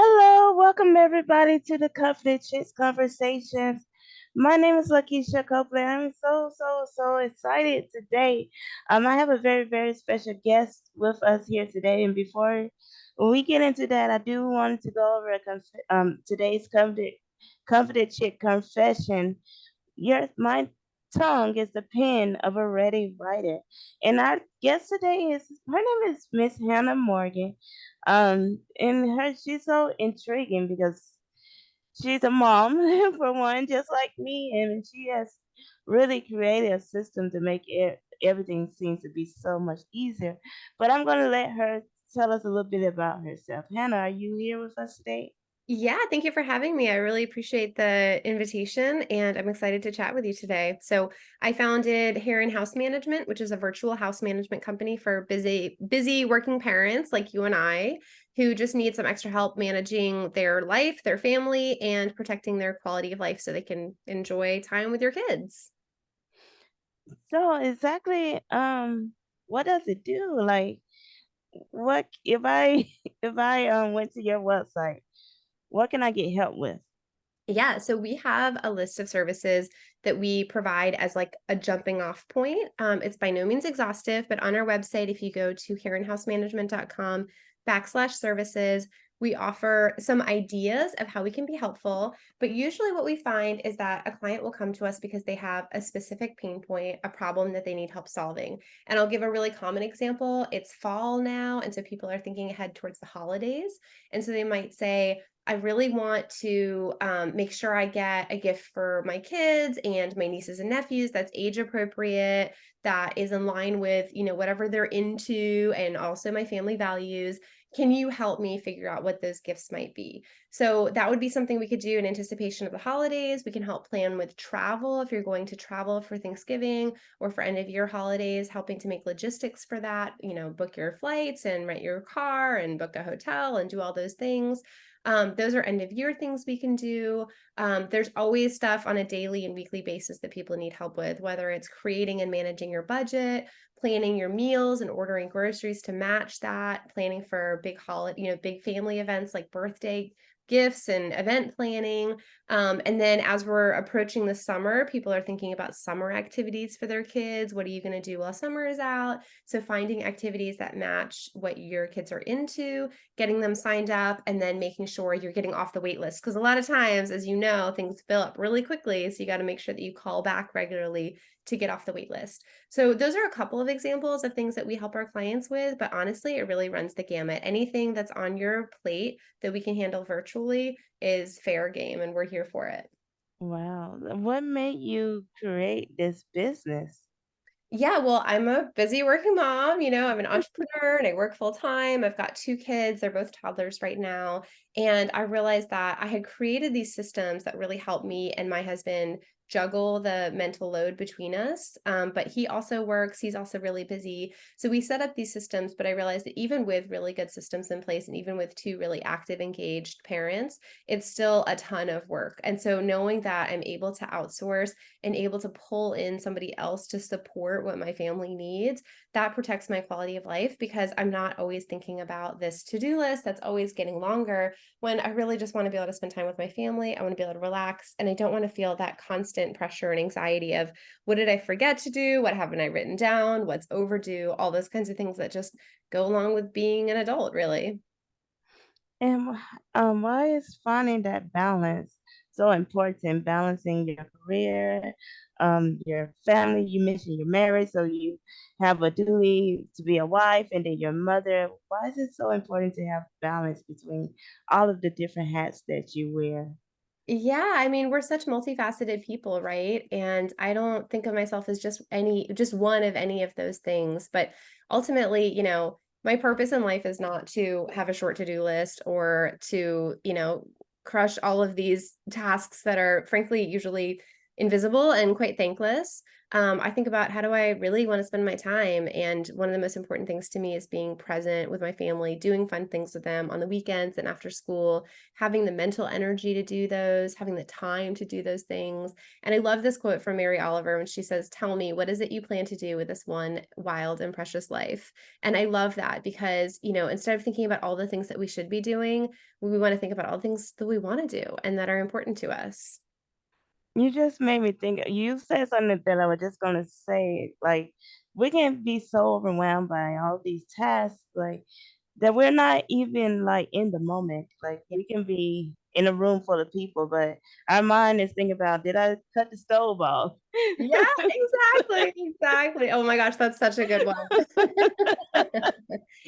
Hello, welcome everybody to the Confident Chicks Conversations. My name is Lakeisha Copeland. I'm so excited today. I have a very special guest with us here today. And before we get into that, I do want to go over today's Confident Chick confession. My tongue is the pen of a ready writer. And our guest today is her name is Miss Hannah Morgan. And she's so intriguing because she's a mom for one, just like me, and she has really created a system to make everything seems to be so much easier. But I'm gonna let her tell us a little bit about herself. Hannah, are you here with us today? Yeah, thank you for having me. I really appreciate the invitation and I'm excited to chat with you today. So, I founded Heron House Management, which is a virtual house management company for busy working parents like you and I who just need some extra help managing their life, their family, and protecting their quality of life so they can enjoy time with your kids. So exactly, what does it do? Like, what if I if I went to your website, what can I get help with? Yeah, so we have a list of services that we provide as like a jumping off point. It's by no means exhaustive, but on our website, if you go to heronhousemanagement.com/services, we offer some ideas of how we can be helpful. But usually, what we find is that a client will come to us because they have a specific pain point, a problem that they need help solving. And I'll give a really common example. It's fall now, and so people are thinking ahead towards the holidays. And so they might say, I really want to make sure I get a gift for my kids and my nieces and nephews that's age appropriate, that is in line with, whatever they're into and also my family values. Can you help me figure out what those gifts might be? So that would be something we could do in anticipation of the holidays. We can help plan with travel if you're going to travel for Thanksgiving or for end of year holidays, helping to make logistics for that, book your flights and rent your car and book a hotel and do all those things. Those are end of year things we can do. There's always stuff on a daily and weekly basis that people need help with, whether it's creating and managing your budget, planning your meals and ordering groceries to match that, planning for big holiday, big family events like birthday gifts and event planning. And then as we're approaching the summer, people are thinking about summer activities for their kids. What are you going to do while summer is out? So finding activities that match what your kids are into, getting them signed up, and then making sure you're getting off the wait list. Because a lot of times, as you know, things fill up really quickly. So you got to make sure that you call back regularly to get off the wait list. So those are a couple of examples of things that we help our clients with. But honestly, it really runs the gamut. Anything that's on your plate that we can handle virtually is fair game, and we're here for it. Wow, what made you create this business? Yeah, well, I'm a busy working mom, I'm an entrepreneur and I work full time. I've got 2 kids, they're both toddlers right now, and I realized that I had created these systems that really help me and my husband juggle the mental load between us. But he also works, he's also really busy. So we set up these systems, but I realized that even with really good systems in place and even with 2 really active, engaged parents, it's still a ton of work. And so knowing that I'm able to outsource and able to pull in somebody else to support what my family needs, that protects my quality of life because I'm not always thinking about this to-do list that's always getting longer when I really just want to be able to spend time with my family. I want to be able to relax and I don't want to feel that constant pressure and anxiety of what did I forget to do? What haven't I written down? What's overdue? All those kinds of things that just go along with being an adult, really. And why is finding that balance so important? Balancing your career, your family. You mentioned you're married, so you have a duty to be a wife, and then your mother. Why is it so important to have balance between all of the different hats that you wear? Yeah, I mean, we're such multifaceted people, right? And I don't think of myself as just one of any of those things. But ultimately, my purpose in life is not to have a short to-do list or to, crush all of these tasks that are frankly usually invisible and quite thankless, I think about how do I really want to spend my time? And one of the most important things to me is being present with my family, doing fun things with them on the weekends and after school, having the mental energy to do those, having the time to do those things. And I love this quote from Mary Oliver when she says, "Tell me, what is it you plan to do with this one wild and precious life?" And I love that because, instead of thinking about all the things that we should be doing, we want to think about all the things that we want to do and that are important to us. You just made me think. You said something that I was just gonna say. Like, we can be so overwhelmed by all these tasks, like that we're not even like in the moment. Like, we can be in a room full of people, but our mind is thinking about, did I cut the stove off? Yeah, exactly, exactly. Oh my gosh, that's such a good one.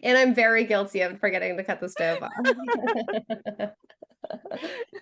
And I'm very guilty of forgetting to cut the stove off.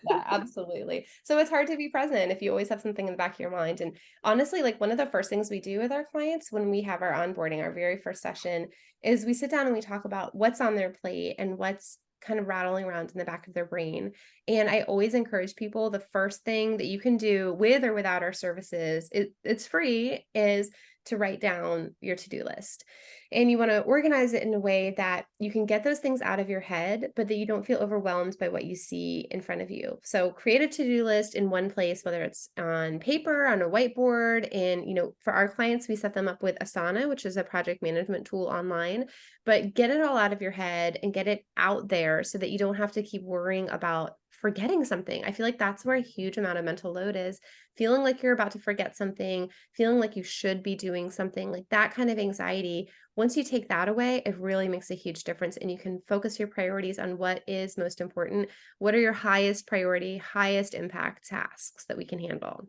Yeah, absolutely. So it's hard to be present if you always have something in the back of your mind. And honestly, like one of the first things we do with our clients when we have our onboarding, our very first session, is we sit down and we talk about what's on their plate and what's kind of rattling around in the back of their brain. And I always encourage people the first thing that you can do with or without our services, it's free, is to write down your to-do list. And you want to organize it in a way that you can get those things out of your head, but that you don't feel overwhelmed by what you see in front of you. So create a to-do list in one place, whether it's on paper, on a whiteboard. And, for our clients, we set them up with Asana, which is a project management tool online, but get it all out of your head and get it out there so that you don't have to keep worrying about forgetting something. I feel like that's where a huge amount of mental load is, feeling like you're about to forget something, feeling like you should be doing something, like that kind of anxiety. Once you take that away, it really makes a huge difference and you can focus your priorities on what is most important. What are your highest priority, highest impact tasks that we can handle?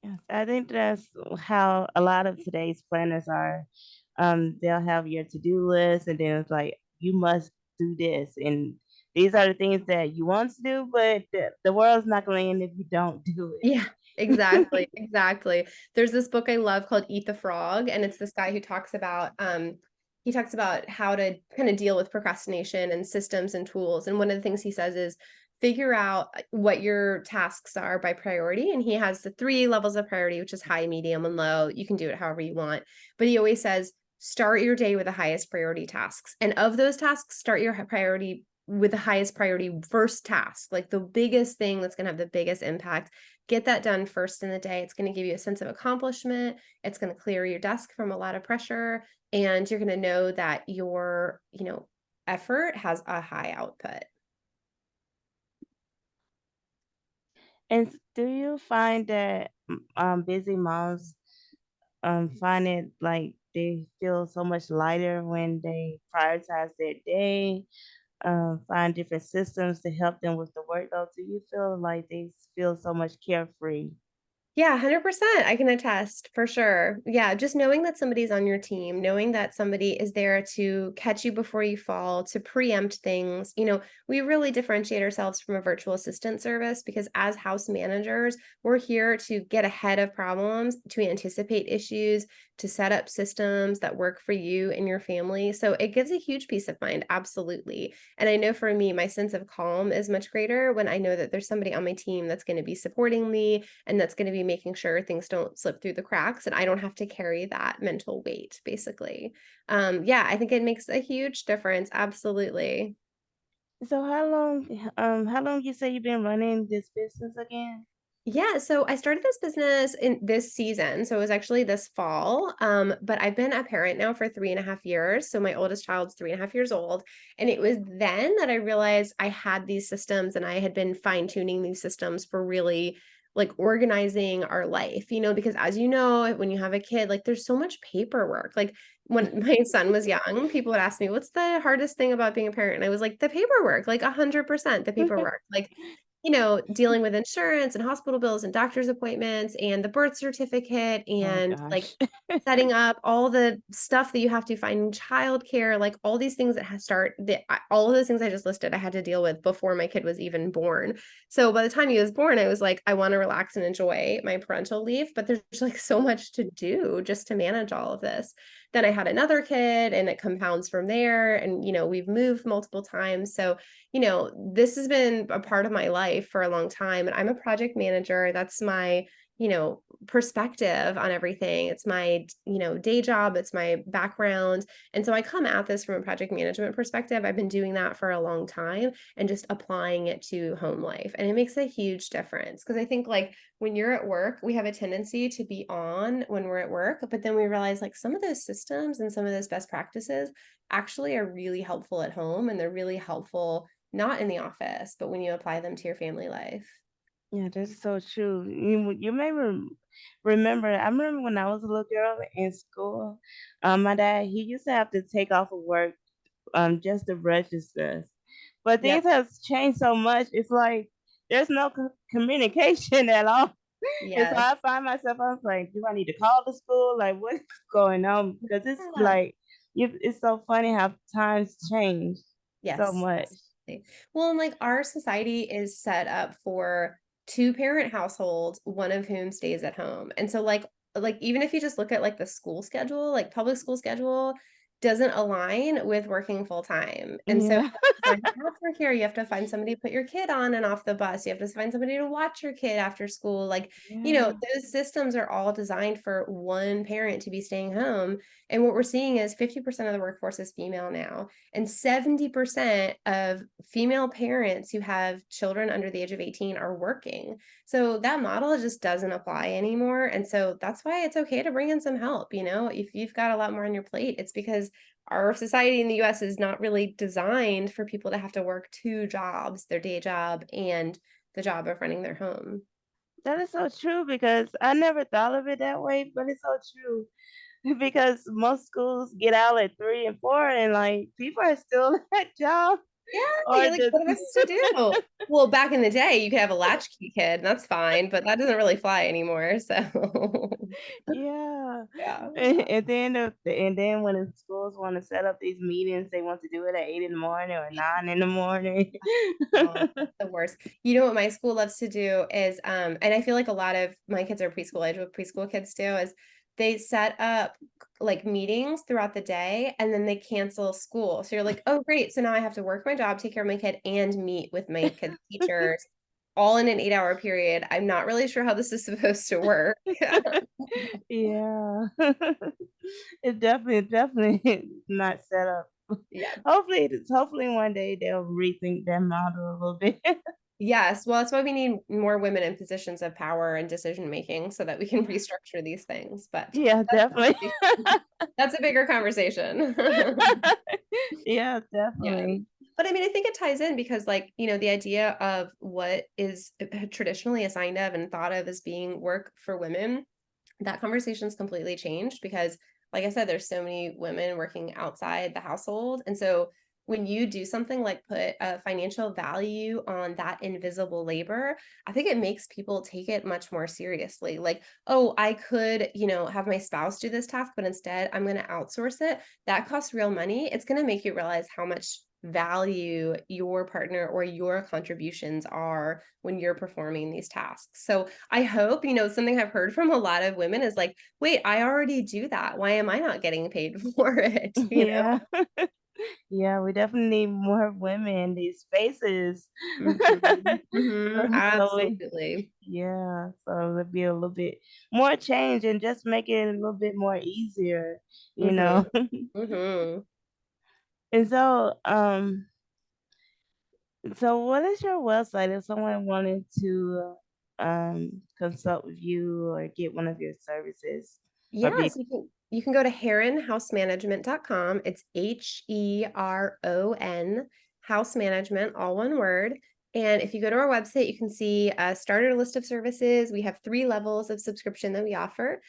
Yes, I think that's how a lot of today's planners are. They'll have your to-do list, and then it's like, you must do this, and these are the things that you want to do, but the world's not going to end if you don't do Yeah, it. exactly, exactly. There's this book I love called Eat the Frog, and it's this guy who talks about how to kind of deal with procrastination and systems and tools. And one of the things he says is figure out what your tasks are by priority. And he has the three levels of priority, which is high, medium, and low. You can do it however you want. But he always says, start your day with the highest priority tasks. And of those tasks, start your priority with the highest priority first task, like the biggest thing that's going to have the biggest impact. Get that done first in the day. It's going to give you a sense of accomplishment. It's going to clear your desk from a lot of pressure. And you're going to know that your, effort has a high output. And do you find that busy moms find it like they feel so much lighter when they prioritize their day, find different systems to help them with the workload? Do you feel like they feel so much carefree? Yeah, 100%. I can attest for sure. Yeah, just knowing that somebody's on your team, knowing that somebody is there to catch you before you fall, to preempt things. We really differentiate ourselves from a virtual assistant service because as house managers, we're here to get ahead of problems, to anticipate issues, to set up systems that work for you and your family. So it gives a huge peace of mind, absolutely. And I know for me, my sense of calm is much greater when I know that there's somebody on my team that's going to be supporting me and that's gonna be making sure things don't slip through the cracks, and I don't have to carry that mental weight, basically. Yeah, I think it makes a huge difference, absolutely. So how long you say you've been running this business again? Yeah, so I started this business in this season, so it was actually this fall, but I've been a parent now for 3.5 years, so my oldest child's 3.5 years old, and it was then that I realized I had these systems and I had been fine-tuning these systems for really, like, organizing our life, because as you know, when you have a kid, like, there's so much paperwork, like, when my son was young, people would ask me, "What's the hardest thing about being a parent?" And I was like, "The paperwork, like, 100% the paperwork," like, dealing with insurance and hospital bills and doctor's appointments and the birth certificate Oh and like gosh. setting up all the stuff that you have to find in childcare, like all these things that all of those things I just listed, I had to deal with before my kid was even born. So by the time he was born, I was like, I want to relax and enjoy my parental leave, but there's like so much to do just to manage all of this. Then I had another kid and it compounds from there. And, we've moved multiple times. So this has been a part of my life for a long time. And I'm a project manager. That's my, perspective on everything. It's my, day job, it's my background. And so I come at this from a project management perspective. I've been doing that for a long time and just applying it to home life. And it makes a huge difference because I think like when you're at work, we have a tendency to be on when we're at work, but then we realize like some of those systems and some of those best practices actually are really helpful at home and they're really helpful not in the office, but when you apply them to your family life. Yeah, that's so true. You may remember. I remember when I was a little girl in school. My dad he used to have to take off of work just to register. But Yep. things have changed so much. It's like there's no communication at all. And so Yes. I find myself, I was like, do I need to call the school? Like, what's going on? Because it's Yeah. like, it's so funny how times change so Yes, much. absolutely. Well, and like our society is set up for two-parent households, one of whom stays at home. And so like even if you just look at like the school schedule, like public school schedule doesn't align with working full time. And so you Yeah. have to find aftercare, you have to find somebody to put your kid on and off the bus. You have to find somebody to watch your kid after school. Like, Yeah. those systems are all designed for one parent to be staying home. And what we're seeing is 50% of the workforce is female now. And 70% of female parents who have children under the age of 18 are working. So that model just doesn't apply anymore. And so that's why it's okay to bring in some help. If you've got a lot more on your plate, it's because our society in the US is not really designed for people to have to work two jobs, their day job and the job of running their home. That is so true because I never thought of it that way, but it's so true. Because most schools get out at 3 and 4 and like people are still at job Yeah, or you're like, just "What am I supposed to do?" Well, back in the day, you could have a latchkey kid, and that's fine, but that doesn't really fly anymore, so yeah. yeah. And then when the schools want to set up these meetings, they want to do it at 8 in the morning or 9 in the morning. Oh, that's the worst. You know what my school loves to do is, and I feel like a lot of my kids are preschool age, what preschool kids do is they set up like meetings throughout the day and then they cancel school. So you're like, oh, great. So now I have to work my job, take care of my kid, and meet with my kid's teachers all in an 8-hour period. I'm not really sure how this is supposed to work. Yeah. It definitely not set up. Yeah. Hopefully one day they'll rethink their model a little bit. Yes. Well, that's why we need more women in positions of power and decision making so that we can restructure these things. But Yeah, definitely. that's a bigger conversation. Yeah, Yeah. definitely. But I mean, I think it ties in because, like, the idea of what is traditionally assigned of and thought of as being work for women, that conversation's completely changed because, like I said, there's so many women working outside the household. And so when you do something like put a financial value on that invisible labor, I think it makes people take it much more seriously. Like, oh, I could, have my spouse do this task, but instead I'm going to outsource it. That costs real money. It's going to make you realize how much value your partner or your contributions are when you're performing these tasks. So I hope, something I've heard from a lot of women is like, wait, I already do that. Why am I not getting paid for it? Yeah. Yeah, we definitely need more women in these spaces. Mhm. Mhm. So we Absolutely. yeah, so it'll be a little bit more change and just make it a little bit more easier, you Mhm. know. Mhm. And so what is your website if someone wanted to consult with you or get one of your services or be Yes, you can go to heronhousemanagement.com. It's Heron house management, all one word. And if you go to our website, you can see a starter list of services. We have 3 levels of subscription that we offer.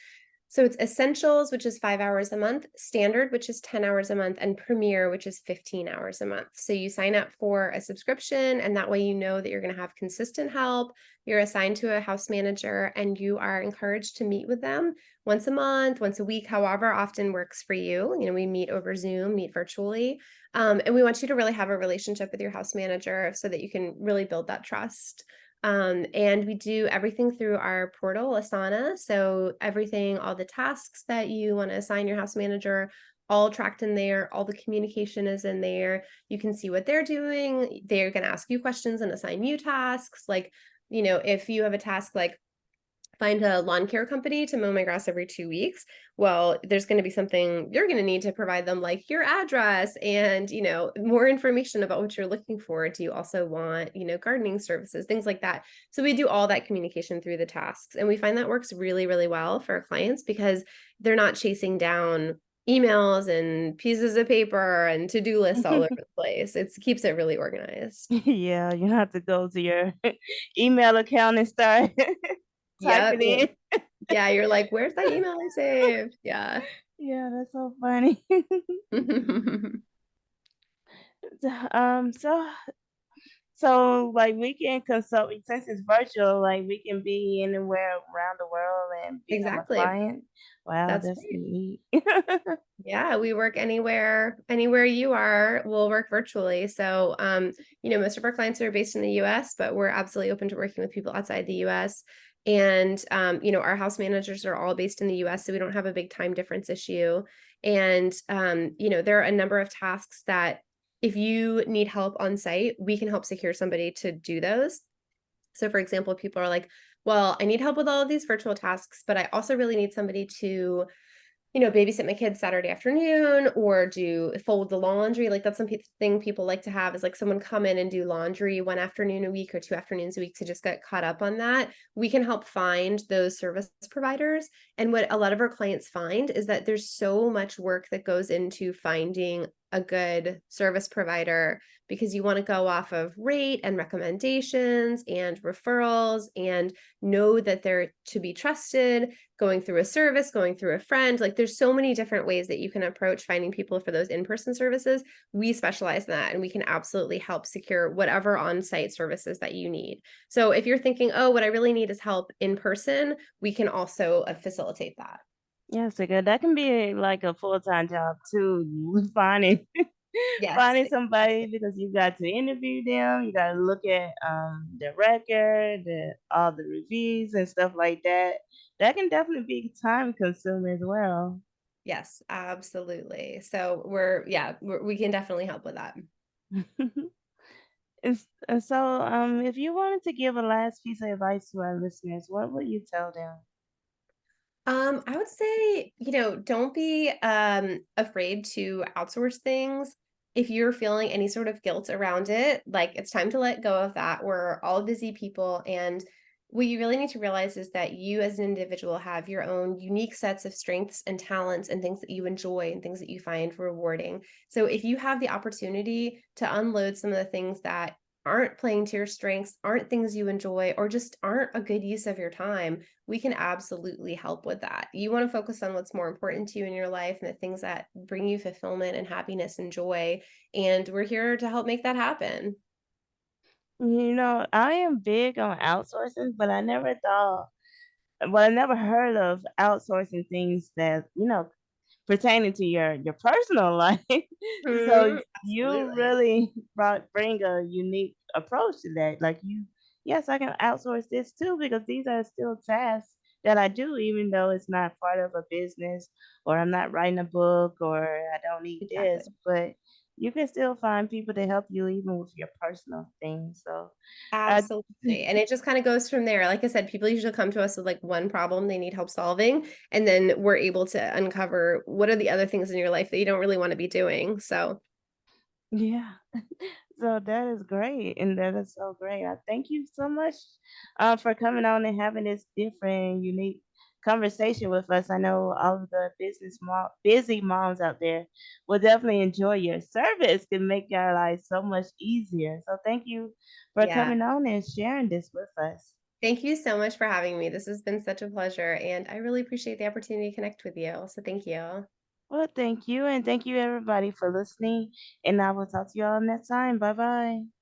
So it's Essentials, which is 5 hours a month, Standard, which is 10 hours a month, and Premier, which is 15 hours a month. So you sign up for a subscription, and that way you know that you're going to have consistent help. You're assigned to a house manager, and you are encouraged to meet with them once a month, once a week, however often works for you. We meet over Zoom, meet virtually. And we want you to really have a relationship with your house manager so that you can really build that trust. And we do everything through our portal, Asana. So everything, all the tasks that you want to assign your house manager, all tracked in there. All the communication is in there. You can see what they're doing. They're going to ask you questions and assign you tasks. Like, if you have a task like find a lawn care company to mow my grass every 2 weeks. Well, there's gonna be something you're gonna need to provide them, like your address and, more information about what you're looking for. Do you also want, gardening services, things like that. So we do all that communication through the tasks, and we find that works really, really well for our clients because they're not chasing down emails and pieces of paper and to-do lists all over the place. It keeps it really organized. Yeah, you have to go to your email account and start Yep, typing in. yeah, you're like, "Where's that email I saved?" Yeah. Yeah, that's so funny. So like we can consult since it's virtual, like we can be anywhere around the world and become a Exactly. client. Wow, That's that's right. neat. Yeah, we work anywhere you are, we'll work virtually. So, most of our clients are based in the US, but we're absolutely open to working with people outside the US. And, our house managers are all based in the US, so we don't have a big time difference issue. And, there are a number of tasks that if you need help on site, we can help secure somebody to do those. So, for example, people are like, well, I need help with all of these virtual tasks, but I also really need somebody to babysit my kids Saturday afternoon or do fold the laundry. Like that's thing people like to have is like someone come in and do laundry one afternoon a week or two afternoons a week to just get caught up on that. We can help find those service providers. And what a lot of our clients find is that there's so much work that goes into finding a good service provider because you want to go off of rate and recommendations and referrals and know that they're to be trusted going through a service, going through a friend. Like there's so many different ways that you can approach finding people for those in-person services. We specialize in that and we can absolutely help secure whatever on-site services that you need. So if you're thinking, "Oh, what I really need is help in person," we can also facilitate that. Yeah, so good. That can be like a full-time job too, finding Yes, finding somebody because you got to interview them, you gotta look at the record, all the reviews and stuff like that. That can definitely be time consuming as well. yes, absolutely. So we can definitely help with that. If you wanted to give a last piece of advice to our listeners, what would you tell them? I would say, don't be afraid to outsource things. If you're feeling any sort of guilt around it, like it's time to let go of that. We're all busy people. And what you really need to realize is that you as an individual have your own unique sets of strengths and talents and things that you enjoy and things that you find rewarding. So if you have the opportunity to unload some of the things that aren't playing to your strengths, aren't things you enjoy, or just aren't a good use of your time, we can absolutely help with that. You want to focus on what's more important to you in your life and the things that bring you fulfillment and happiness and joy. And we're here to help make that happen. I am big on outsourcing, but I never heard of outsourcing things that, pertaining to your personal life. So you Absolutely. really bring a unique approach to that. Like yes, I can outsource this too because these are still tasks that I do, even though it's not part of a business or I'm not writing a book or I don't need Exactly. this, but you can still find people to help you even with your personal things. So I Absolutely. And it just kind of goes from there. Like I said, people usually come to us with like one problem they need help solving. And then we're able to uncover what are the other things in your life that you don't really want to be doing. So, yeah. So that is great, and that is so great. I thank you so much for coming on and having this different, unique conversation with us. I know all of the busy moms out there will definitely enjoy your service. Can make our lives so much easier. So thank you for yeah. coming on and sharing this with us. Thank you so much for having me. This has been such a pleasure, and I really appreciate the opportunity to connect with you. So, thank you. Well, thank you, and thank you everybody for listening. And I will talk to you all next time. Bye bye.